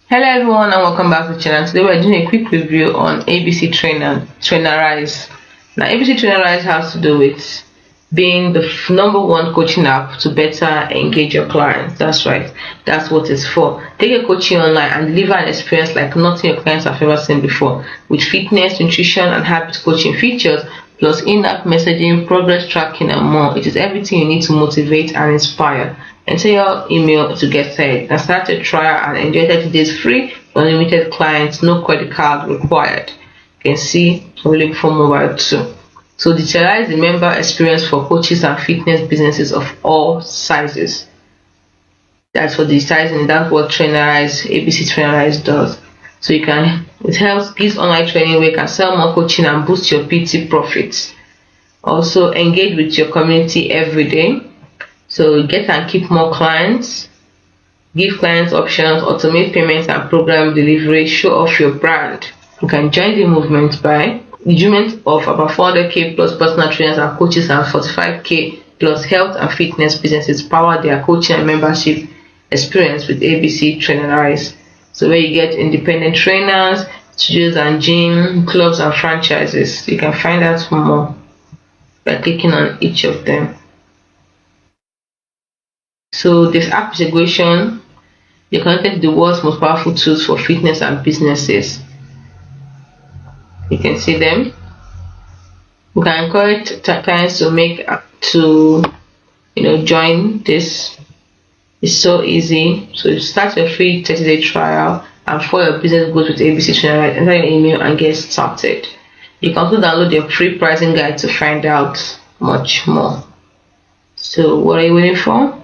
Hello everyone and welcome back to the channel. Today we're doing a quick review on ABC Trainerize. Now ABC Trainerize has to do with being the #1 coaching app to better engage your clients. That's right, that's what it's for. Take a coaching online and deliver an experience like nothing your clients have ever seen before, with fitness, nutrition and habit coaching features, plus in-app messaging, progress tracking and more. It is everything you need to motivate and inspire. Enter your email to get started and start a trial and enjoy 30 days free for unlimited clients, no credit card required. You can see available for mobile too. So digitalize the member experience for coaches and fitness businesses of all sizes. That's for digitizing. That's what ABC Trainerize does. So it helps, gives online training where you can sell more coaching and boost your PT profits. Also engage with your community every day. So get and keep more clients, give clients options, automate payments and program delivery, show off your brand. You can join the movement by engagement of about 400k plus personal trainers and coaches and 45k plus health and fitness businesses power their coaching and membership experience with ABC Trainerize. So where you get independent trainers, studios and gym, clubs and franchises. You can find out more by clicking on each of them. So this app is a question. You're connected to the world's most powerful tools for fitness and businesses. You can see them. You can encourage clients to join this. It's so easy. So you start your free 30-day trial and for your business goes with ABC Trainerize, enter your email and get started. You can also download your free pricing guide to find out much more. So what are you waiting for?